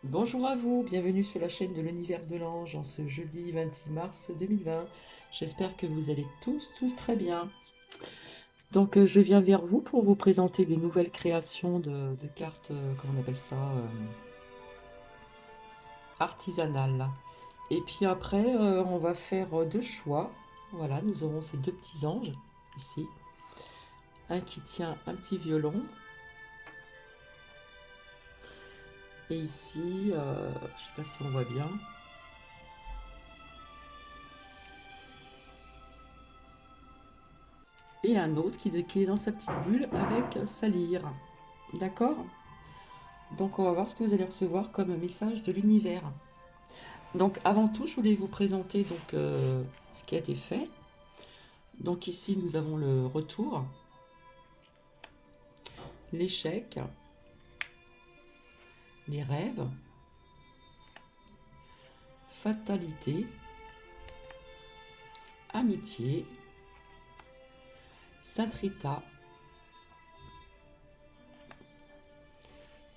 Bonjour à vous, bienvenue sur la chaîne de l'Univers de l'Ange en ce jeudi 26 mars 2020. J'espère que vous allez tous très bien. Donc je viens vers vous pour vous présenter des nouvelles créations de cartes, comment on appelle ça, artisanales. Et puis après, on va faire deux choix. Voilà, nous aurons ces deux petits anges ici. Un qui tient un petit violon. Et ici, je ne sais pas si on voit bien. Et un autre qui est dans sa petite bulle avec sa lyre. D'accord? Donc on va voir ce que vous allez recevoir comme message de l'univers. Donc avant tout, je voulais vous présenter ce qui a été fait. Donc ici, nous avons le retour, l'échec, les rêves, fatalité, amitié, Sainte Rita,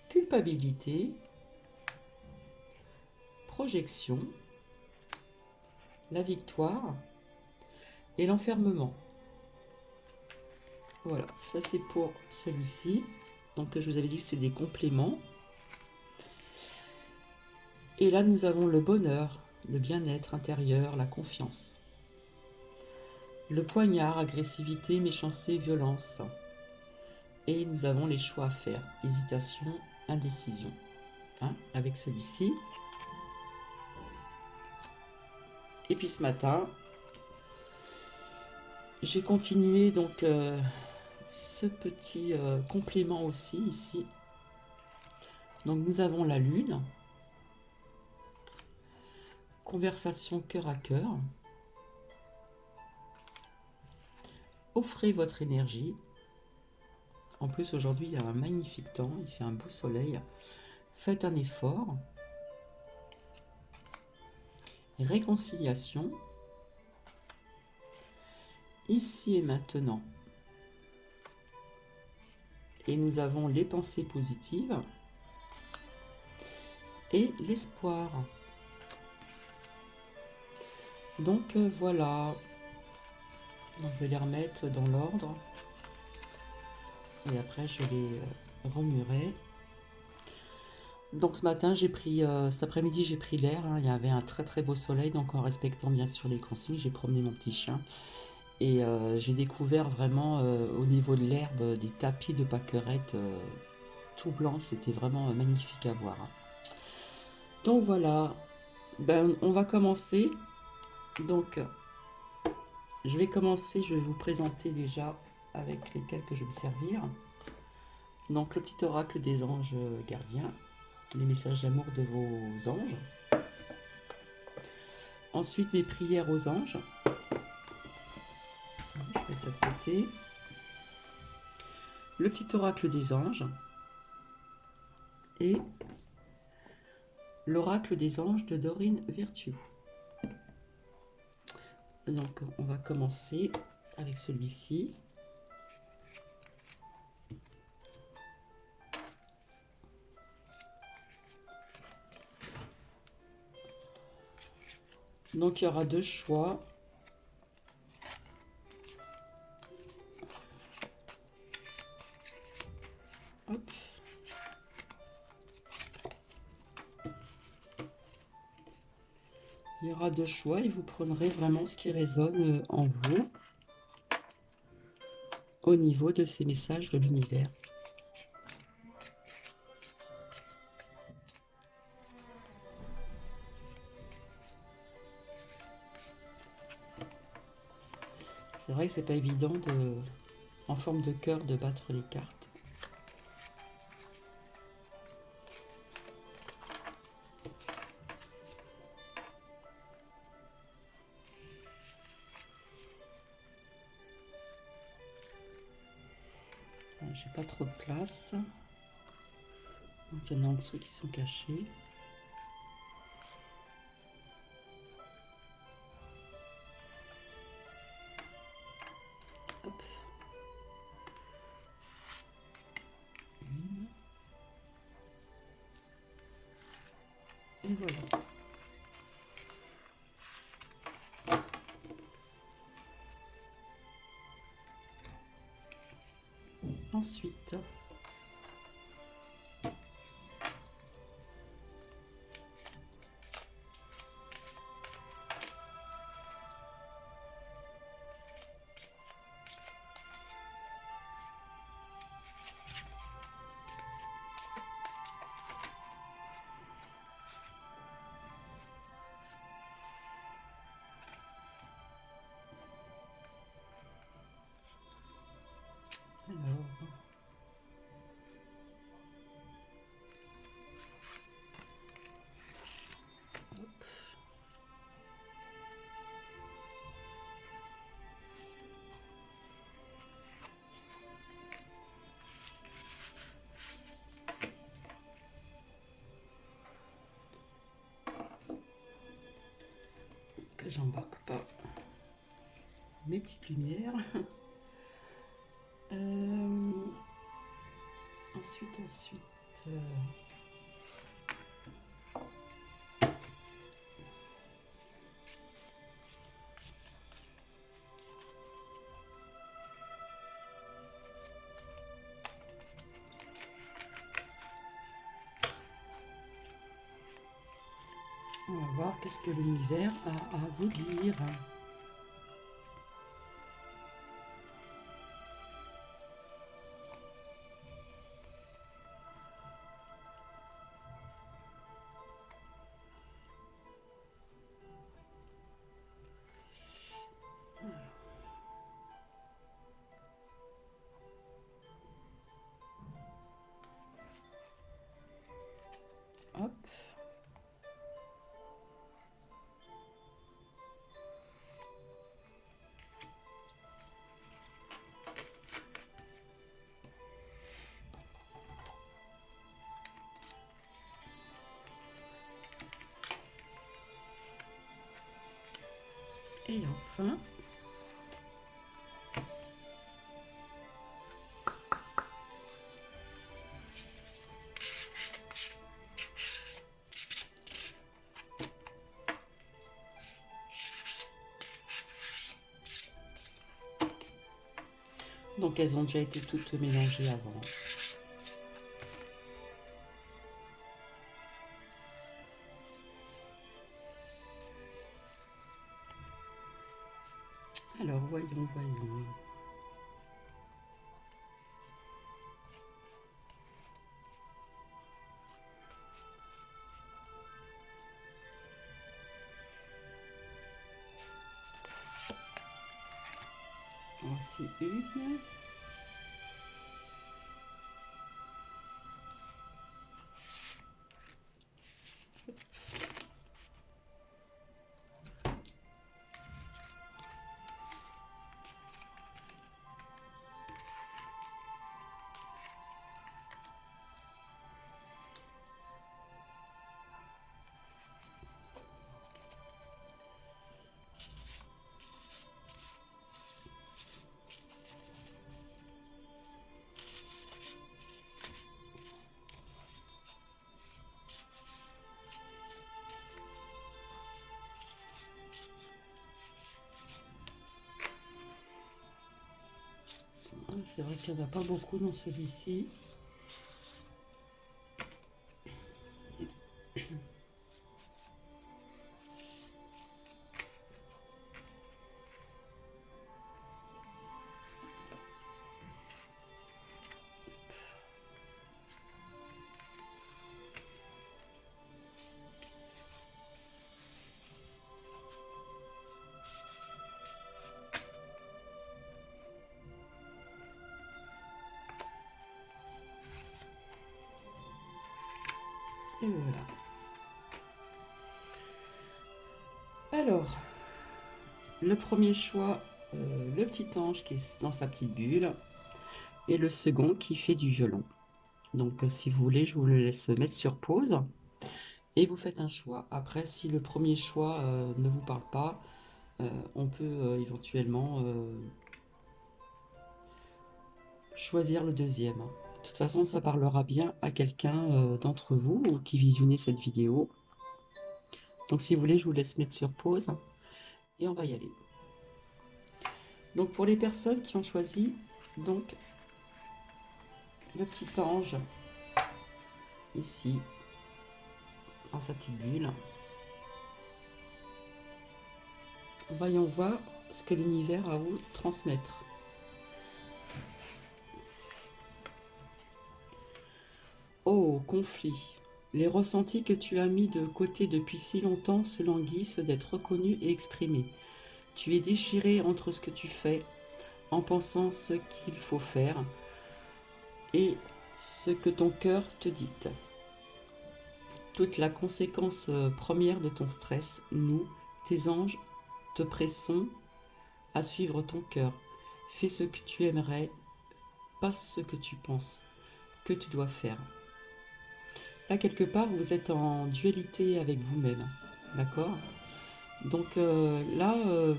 culpabilité, projection, la victoire et l'enfermement. Voilà, ça c'est pour celui-ci. Donc je vous avais dit que c'était des compléments. Et là nous avons le bonheur, le bien-être intérieur, la confiance. Le poignard, agressivité, méchanceté, violence. Et nous avons les choix à faire, hésitation, indécision. Hein, avec celui-ci. Et puis ce matin, j'ai continué ce petit complément aussi ici. Donc nous avons la lune, conversation cœur à cœur. Offrez votre énergie. En plus aujourd'hui il y a un magnifique temps, il fait un beau soleil. Faites un effort. Réconciliation. Ici et maintenant. Et nous avons les pensées positives et l'espoir. Donc voilà. Donc, je vais les remettre dans l'ordre. Et après, je les remuerai. Donc ce matin, cet après-midi, j'ai pris l'air. Hein. Il y avait un très beau soleil. Donc en respectant bien sûr les consignes, j'ai promené mon petit chien. Et j'ai découvert vraiment au niveau de l'herbe des tapis de pâquerettes tout blanc. C'était vraiment magnifique à voir. Hein. Donc voilà. Ben, on va commencer. Donc je vais vous présenter déjà avec lesquels que je vais me servir. Donc le petit oracle des anges gardiens, les messages d'amour de vos anges. Ensuite mes prières aux anges. Je vais mettre ça de côté. Le petit oracle des anges. Et l'oracle des anges de Dorine Virtue. Donc on va commencer avec celui-ci. Donc il y aura deux choix. Hop. Il y aura deux choix et vous prendrez vraiment ce qui résonne en vous au niveau de ces messages de l'univers. C'est vrai que c'est pas évident en forme de cœur de battre les cartes. J'ai pas trop de place. Donc il y en a en dessous qui sont cachés. Hop. Une. Et voilà. Ensuite, alors, que j'embarque pas mes petites lumières. Ensuite, on va voir qu'est-ce que l'univers a à vous dire. Hop. Et enfin, donc elles ont déjà été toutes mélangées avant. Alors, voyons. Voici une. C'est vrai qu'il n'y en a pas beaucoup dans celui-ci. Et voilà. Alors, le premier choix, le petit ange qui est dans sa petite bulle, et le second qui fait du violon. Donc, si vous voulez, je vous le laisse mettre sur pause et vous faites un choix. Après, si le premier choix ne vous parle pas, on peut éventuellement choisir le deuxième. De toute façon, ça parlera bien à quelqu'un d'entre vous qui visionnez cette vidéo. Donc si vous voulez, je vous laisse mettre sur pause et on va y aller. Donc pour les personnes qui ont choisi donc le petit ange ici dans sa petite bulle, voyons voir ce que l'univers a à vous transmettre. Oh, conflit. Les ressentis que tu as mis de côté depuis si longtemps se languissent d'être reconnus et exprimés. Tu es déchiré entre ce que tu fais, en pensant ce qu'il faut faire, et ce que ton cœur te dicte. Toute la conséquence première de ton stress, nous, tes anges, te pressons à suivre ton cœur. Fais ce que tu aimerais, pas ce que tu penses que tu dois faire. Là, quelque part, vous êtes en dualité avec vous-même, d'accord? Donc là,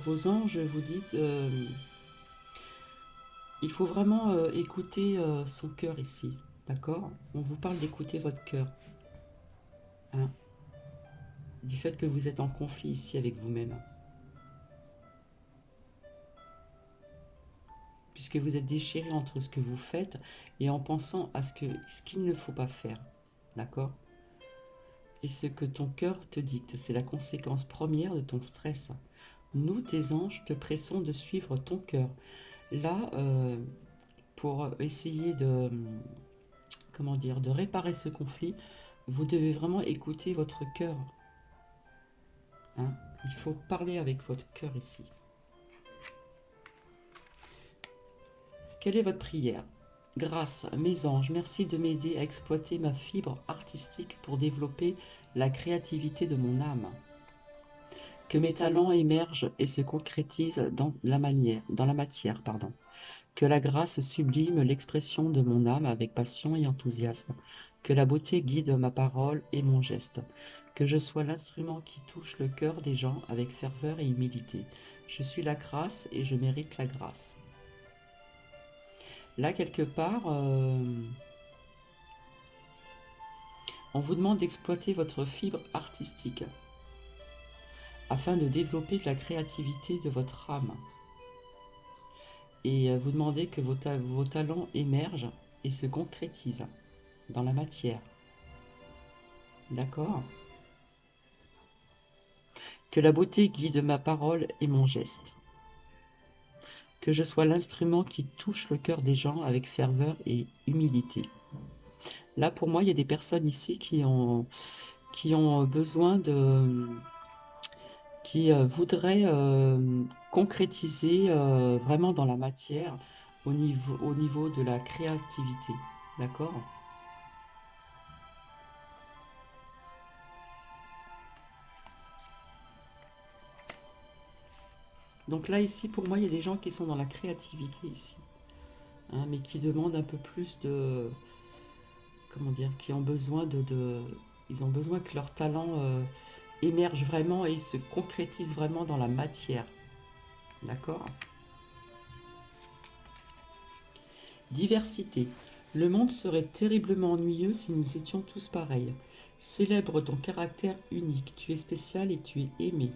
vos anges vous dites, il faut vraiment écouter son cœur ici, d'accord? On vous parle d'écouter votre cœur, hein? Du fait que vous êtes en conflit ici avec vous-même. Puisque vous êtes déchiré entre ce que vous faites et en pensant à ce qu'il ne faut pas faire, d'accord? Et ce que ton cœur te dicte, c'est la conséquence première de ton stress. Nous, tes anges, te pressons de suivre ton cœur. Là, pour essayer de, comment dire, de réparer ce conflit, vous devez vraiment écouter votre cœur, hein? Il faut parler avec votre cœur ici. Quelle est votre prière? Grâce, mes anges, merci de m'aider à exploiter ma fibre artistique pour développer la créativité de mon âme. Que mes talents émergent et se concrétisent dans la matière, pardon. Que la grâce sublime l'expression de mon âme avec passion et enthousiasme. Que la beauté guide ma parole et mon geste. Que je sois l'instrument qui touche le cœur des gens avec ferveur et humilité. Je suis la grâce et je mérite la grâce. Là, quelque part, on vous demande d'exploiter votre fibre artistique afin de développer de la créativité de votre âme. Et vous demandez que vos talents émergent et se concrétisent dans la matière. D'accord? Que la beauté guide ma parole et mon geste. Que je sois l'instrument qui touche le cœur des gens avec ferveur et humilité. Là, pour moi, il y a des personnes ici qui ont besoin de... qui voudraient concrétiser vraiment dans la matière au niveau de la créativité. D'accord? Donc là, ici, pour moi, il y a des gens qui sont dans la créativité ici, hein, mais qui demandent un peu plus de... Comment dire? Qui ont besoin ils ont besoin que leur talent émerge vraiment et se concrétise vraiment dans la matière. D'accord? Diversité. Le monde serait terriblement ennuyeux si nous étions tous pareils. Célèbre ton caractère unique. Tu es spécial et tu es aimé.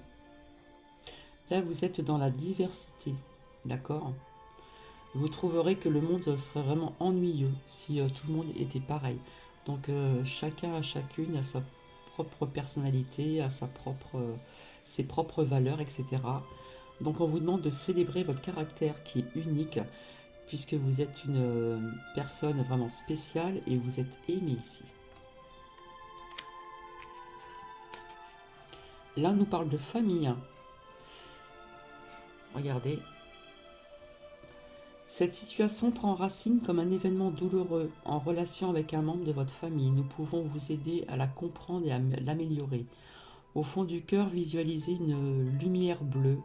Là, vous êtes dans la diversité. D'accord? Vous trouverez que le monde serait vraiment ennuyeux si tout le monde était pareil. Donc chacun, chacune a sa propre personnalité, a ses propres valeurs, etc. Donc on vous demande de célébrer votre caractère qui est unique, puisque vous êtes une personne vraiment spéciale et vous êtes aimé ici. Là, on nous parle de famille. Regardez. Cette situation prend racine comme un événement douloureux en relation avec un membre de votre famille. Nous pouvons vous aider à la comprendre et à l'améliorer. Au fond du cœur, visualisez une lumière bleue,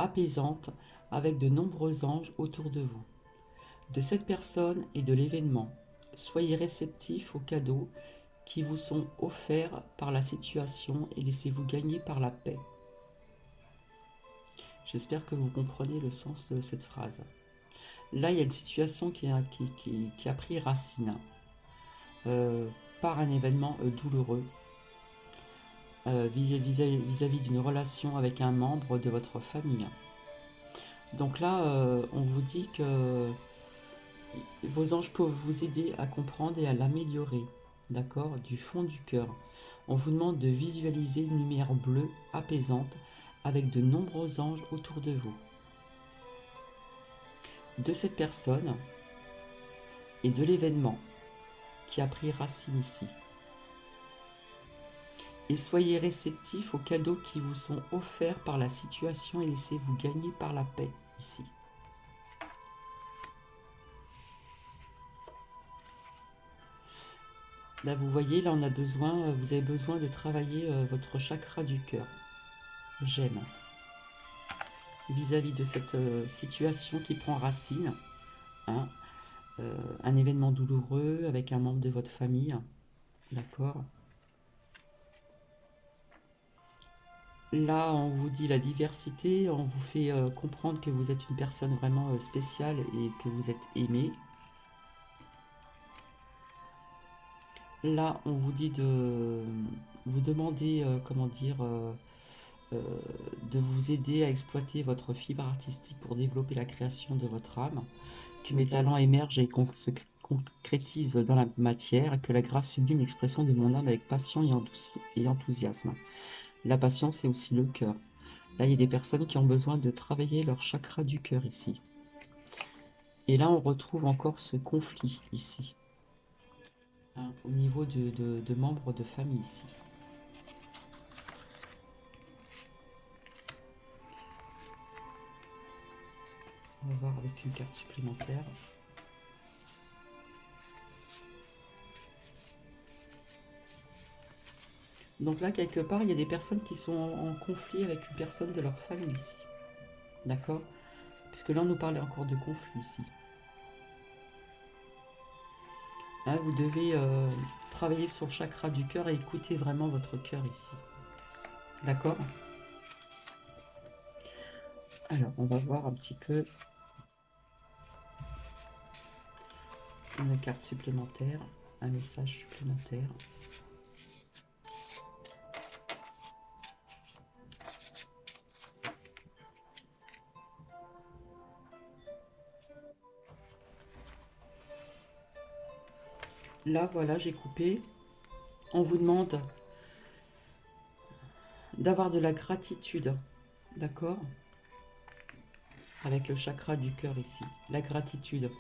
apaisante, avec de nombreux anges autour de vous. De cette personne et de l'événement, soyez réceptifs aux cadeaux qui vous sont offerts par la situation et laissez-vous gagner par la paix. J'espère que vous comprenez le sens de cette phrase. Là, il y a une situation qui a pris racine par un événement douloureux. vis-à-vis d'une relation avec un membre de votre famille. Donc là, on vous dit que vos anges peuvent vous aider à comprendre et à l'améliorer, d'accord, du fond du cœur. On vous demande de visualiser une lumière bleue apaisante avec de nombreux anges autour de vous. De cette personne et de l'événement qui a pris racine ici. Et soyez réceptifs aux cadeaux qui vous sont offerts par la situation et laissez-vous gagner par la paix ici. Là, vous voyez, là, vous avez besoin de travailler votre chakra du cœur. J'aime. Vis-à-vis de cette situation qui prend racine, hein, un événement douloureux avec un membre de votre famille, d'accord. Là, on vous dit la diversité, on vous fait comprendre que vous êtes une personne vraiment spéciale et que vous êtes aimé. Là, on vous dit de vous demander, comment dire, de vous aider à exploiter votre fibre artistique pour développer la création de votre âme, que mes talents émergent et se concrétisent dans la matière, et que la grâce sublime l'expression de mon âme avec passion et enthousiasme. La passion, c'est aussi le cœur. Là, il y a des personnes qui ont besoin de travailler leur chakra du cœur ici. Et là, on retrouve encore ce conflit ici, hein, au niveau de membres de famille ici. On va voir avec une carte supplémentaire. Donc là, quelque part, il y a des personnes qui sont en conflit avec une personne de leur famille ici. D'accord? Puisque là, on nous parlait encore de conflit ici. Hein, vous devez travailler sur le chakra du cœur et écouter vraiment votre cœur ici. D'accord? Alors, on va voir un petit peu une carte supplémentaire, un message supplémentaire. Là, voilà, j'ai coupé. On vous demande d'avoir de la gratitude, d'accord? Avec le chakra du cœur ici, la gratitude.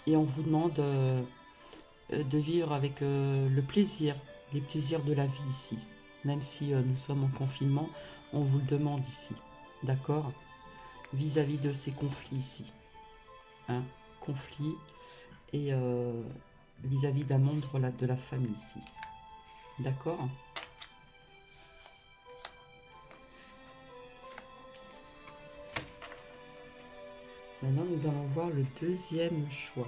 Et on vous demande de vivre avec le plaisir, les plaisirs de la vie ici. Même si nous sommes en confinement, on vous le demande ici, d'accord? Vis-à-vis de ces conflits ici. Hein? Conflits et vis-à-vis d'un membre de la famille ici. D'accord? Maintenant, nous allons voir le deuxième choix.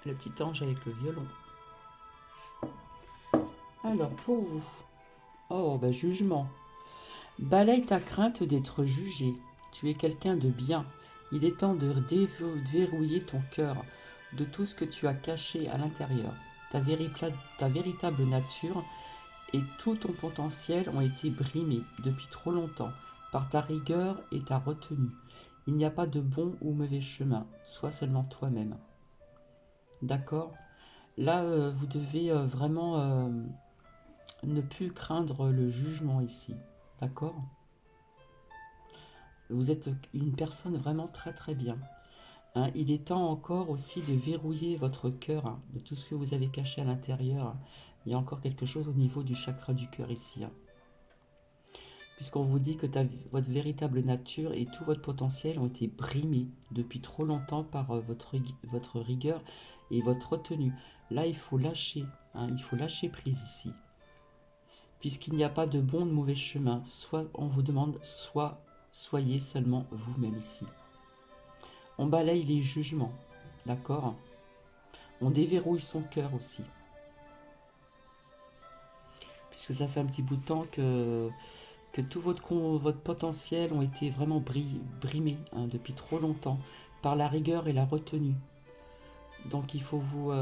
Le petit ange avec le violon. Alors, pour vous. Oh, ben, jugement. Balaye ta crainte d'être jugé. Tu es quelqu'un de bien. Il est temps de déverrouiller ton cœur de tout ce que tu as caché à l'intérieur. Ta véritable nature et tout ton potentiel ont été brimés depuis trop longtemps par ta rigueur et ta retenue. Il n'y a pas de bon ou mauvais chemin, sois seulement toi-même. D'accord? Là, vous devez vraiment ne plus craindre le jugement ici. D'accord? Vous êtes une personne vraiment très très bien. Hein, il est temps encore aussi de verrouiller votre cœur, hein, de tout ce que vous avez caché à l'intérieur. Il y a encore quelque chose au niveau du chakra du cœur ici. Hein. Puisqu'on vous dit que votre véritable nature et tout votre potentiel ont été brimés depuis trop longtemps par votre rigueur et votre retenue. Là, il faut lâcher, hein, il faut lâcher prise ici. Puisqu'il n'y a pas de bon ou de mauvais chemin, soit on vous demande, soyez seulement vous-même ici. On balaye les jugements, d'accord? On déverrouille son cœur aussi. Puisque ça fait un petit bout de temps que tout votre potentiel ont été vraiment brimés hein, depuis trop longtemps par la rigueur et la retenue. Donc il faut vous,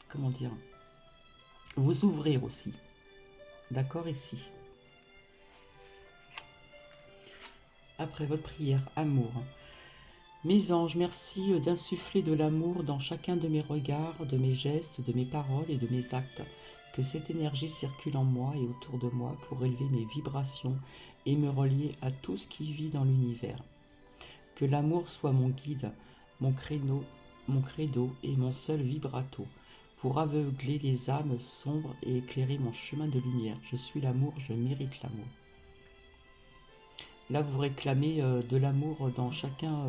comment dire, vous ouvrir aussi. D'accord, ici. Après votre prière, amour. Mes anges, merci d'insuffler de l'amour dans chacun de mes regards, de mes gestes, de mes paroles et de mes actes. Que cette énergie circule en moi et autour de moi pour élever mes vibrations et me relier à tout ce qui vit dans l'univers. Que l'amour soit mon guide, mon créneau, mon credo et mon seul vibrato, pour aveugler les âmes sombres et éclairer mon chemin de lumière. Je suis l'amour, je mérite l'amour. Là, vous réclamez de l'amour dans chacun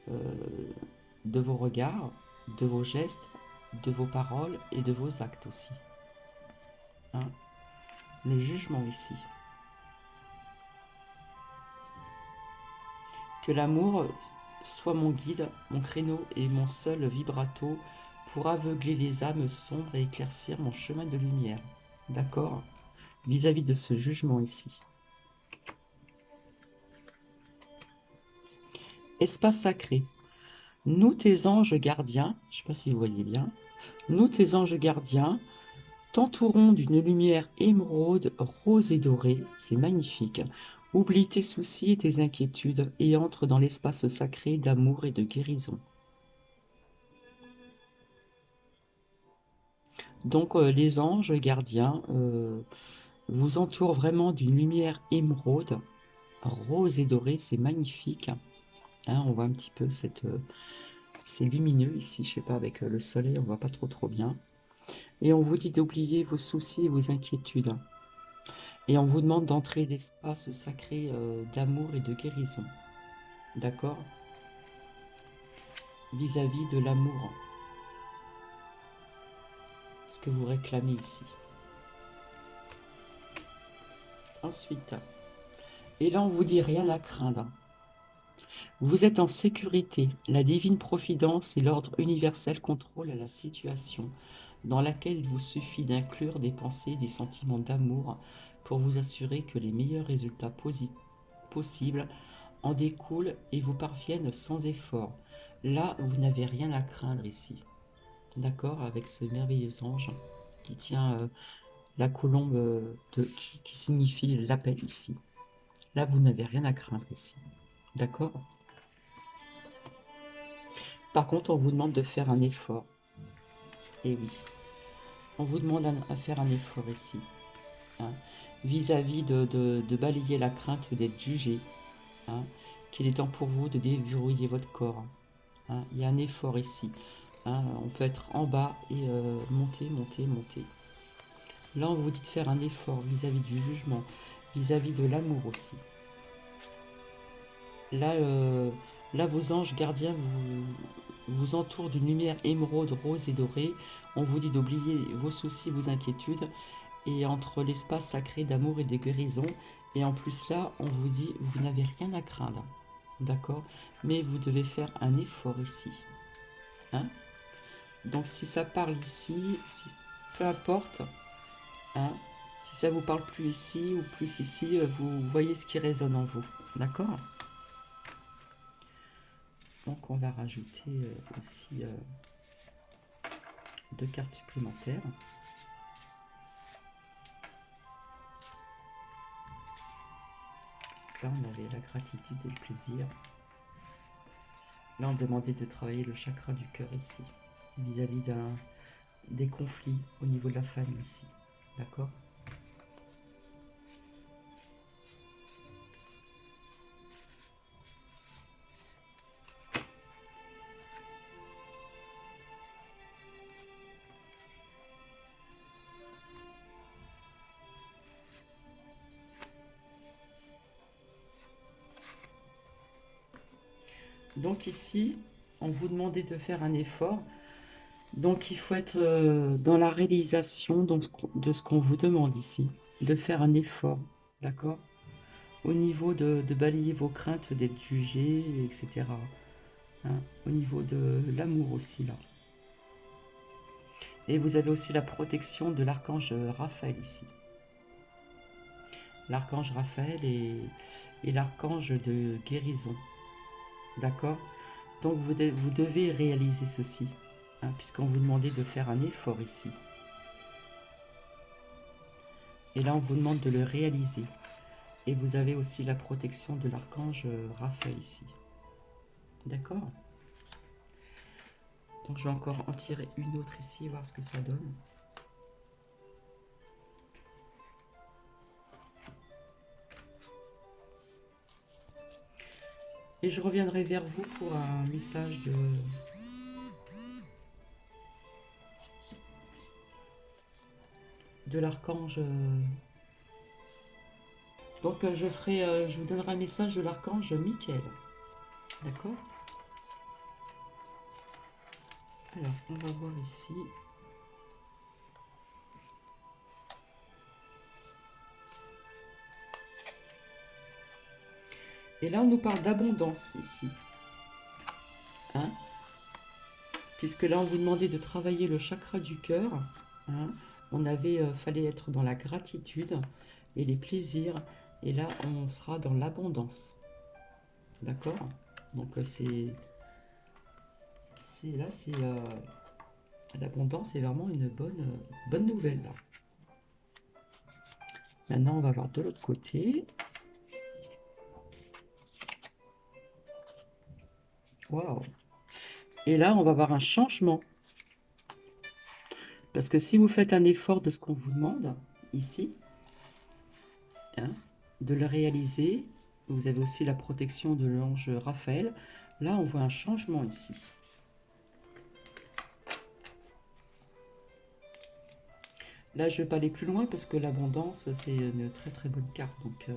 de vos regards, de vos gestes, de vos paroles et de vos actes aussi. Hein? Le jugement ici. Que l'amour soit mon guide, mon créneau et mon seul vibrato pour aveugler les âmes sombres et éclaircir mon chemin de lumière. D'accord? Vis-à-vis de ce jugement ici. Espace sacré. Nous, tes anges gardiens, je ne sais pas si vous voyez bien, nous, tes anges gardiens, t'entourons d'une lumière émeraude, rose et dorée, c'est magnifique. Oublie tes soucis et tes inquiétudes et entre dans l'espace sacré d'amour et de guérison. Donc les anges gardiens vous entourent vraiment d'une lumière émeraude, rose et dorée, c'est magnifique. Hein, on voit un petit peu c'est lumineux ici, je sais pas, avec le soleil, on voit pas trop bien. Et on vous dit d'oublier vos soucis et vos inquiétudes. Et on vous demande d'entrer l'espace sacré d'amour et de guérison. D'accord? Vis-à-vis de l'amour. Ce que vous réclamez ici. Ensuite, et là on vous dit rien à craindre. Vous êtes en sécurité. La divine providence et l'ordre universel contrôlent la situation dans laquelle il vous suffit d'inclure des pensées, des sentiments d'amour pour vous assurer que les meilleurs résultats possibles en découlent et vous parviennent sans effort. Là, vous n'avez rien à craindre ici. D'accord? Avec ce merveilleux ange qui tient la colombe qui signifie l'appel ici. Là, vous n'avez rien à craindre ici. D'accord? Par contre, on vous demande de faire un effort. Et oui, on vous demande à faire un effort ici. Hein, vis-à-vis de balayer la crainte d'être jugé. Hein, qu'il est temps pour vous de déverrouiller votre corps. Hein, il y a un effort ici. Hein, on peut être en bas et monter, monter, monter. Là, on vous dit de faire un effort vis-à-vis du jugement, vis-à-vis de l'amour aussi. Là, là, vos anges gardiens vous entourent d'une lumière émeraude, rose et dorée. On vous dit d'oublier vos soucis, vos inquiétudes, et entre l'espace sacré d'amour et de guérison. Et en plus là, on vous dit, vous n'avez rien à craindre. D'accord? Mais vous devez faire un effort ici. Hein? Donc si ça parle ici, peu importe, hein, si ça vous parle plus ici ou plus ici, vous voyez ce qui résonne en vous. D'accord? Donc on va rajouter aussi 2 cartes supplémentaires. Là on avait la gratitude et le plaisir. Là on demandait de travailler le chakra du cœur ici, vis-à-vis des conflits au niveau de la famille ici. D'accord? Donc ici, on vous demandait de faire un effort. Donc il faut être dans la réalisation de ce qu'on vous demande ici, de faire un effort, d'accord? Au niveau de balayer vos craintes d'être jugé, etc. Hein, au niveau de l'amour aussi, là. Et vous avez aussi la protection de l'archange Raphaël ici. L'archange Raphaël et l'archange de guérison. D'accord? Donc vous devez réaliser ceci, hein, puisqu'on vous demandait de faire un effort ici. Et là, on vous demande de le réaliser. Et vous avez aussi la protection de l'archange Raphaël ici. D'accord? Donc, je vais encore en tirer une autre ici, voir ce que ça donne. Et je reviendrai vers vous pour un message de l'archange. Donc je vous donnerai un message de l'archange Michael. D'accord? Alors, on va voir ici. Et là, on nous parle d'abondance ici. Hein? Puisque là, on vous demandait de travailler le chakra du cœur. Hein? On avait, fallait être dans la gratitude et les plaisirs. Et là, on sera dans l'abondance. D'accord? Donc, l'abondance, c'est vraiment une bonne nouvelle. Là. Maintenant, on va voir de l'autre côté. Waouh! Et là, on va voir un changement. Parce que si vous faites un effort de ce qu'on vous demande, ici, hein, de le réaliser, vous avez aussi la protection de l'ange Raphaël. Là, on voit un changement ici. Là, je ne vais pas aller plus loin parce que l'abondance, c'est une très très bonne carte. Donc,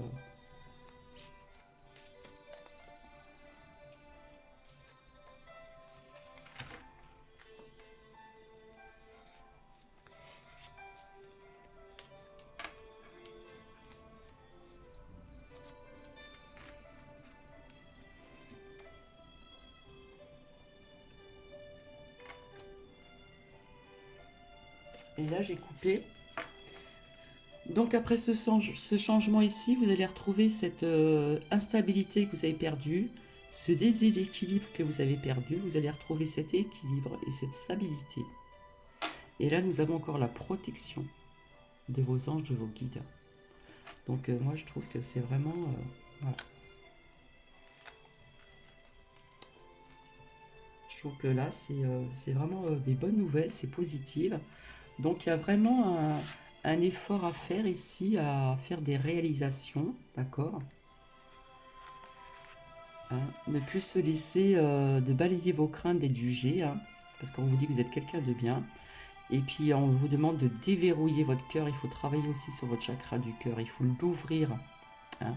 et là, j'ai coupé. Donc, après ce changement ici, vous allez retrouver cette instabilité que vous avez perdue, ce déséquilibre que vous avez perdu. Vous allez retrouver cet équilibre et cette stabilité. Et là, nous avons encore la protection de vos anges, de vos guides. Donc, moi, je trouve que c'est vraiment... voilà. Je trouve que là, c'est vraiment des bonnes nouvelles, c'est positif. Donc, il y a vraiment un effort à faire ici, à faire des réalisations, d'accord? Hein, ne plus se laisser de balayer vos craintes et de juger, hein, parce qu'on vous dit que vous êtes quelqu'un de bien. Et puis, on vous demande de déverrouiller votre cœur. Il faut travailler aussi sur votre chakra du cœur. Il faut l'ouvrir, hein,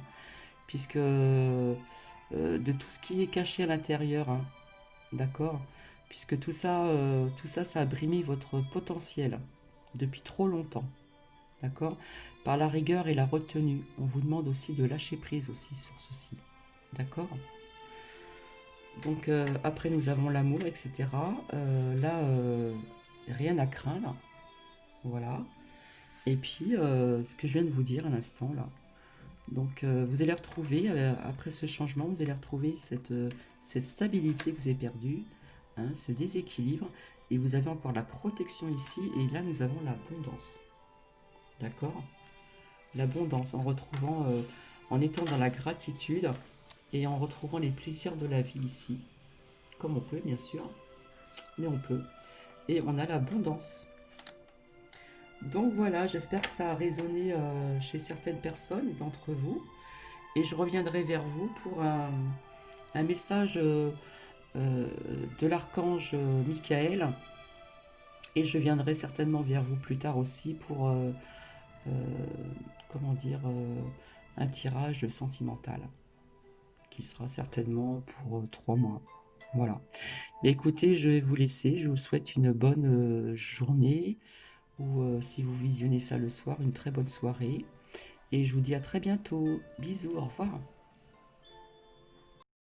puisque de tout ce qui est caché à l'intérieur, hein, d'accord? Puisque tout ça, ça a brimé votre potentiel depuis trop longtemps, d'accord? Par la rigueur et la retenue, on vous demande aussi de lâcher prise aussi sur ceci, d'accord? Donc après nous avons l'amour, etc. Là, rien à craindre, voilà. Et puis ce que je viens de vous dire à l'instant là. Donc vous allez retrouver, après ce changement, vous allez retrouver cette stabilité que vous avez perdue, hein, ce déséquilibre, et vous avez encore la protection ici, et là nous avons l'abondance. D'accord? L'abondance en retrouvant, en étant dans la gratitude et en retrouvant les plaisirs de la vie ici. Comme on peut, bien sûr, mais on peut. Et on a l'abondance. Donc voilà, j'espère que ça a résonné chez certaines personnes d'entre vous. Et je reviendrai vers vous pour un message de l'archange Michael. Et je viendrai certainement vers vous plus tard aussi pour, comment dire, un tirage sentimental qui sera certainement pour 3 mois. Voilà. Mais écoutez, je vais vous laisser. Je vous souhaite une bonne journée ou si vous visionnez ça le soir, une très bonne soirée. Et je vous dis à très bientôt. Bisous, au revoir.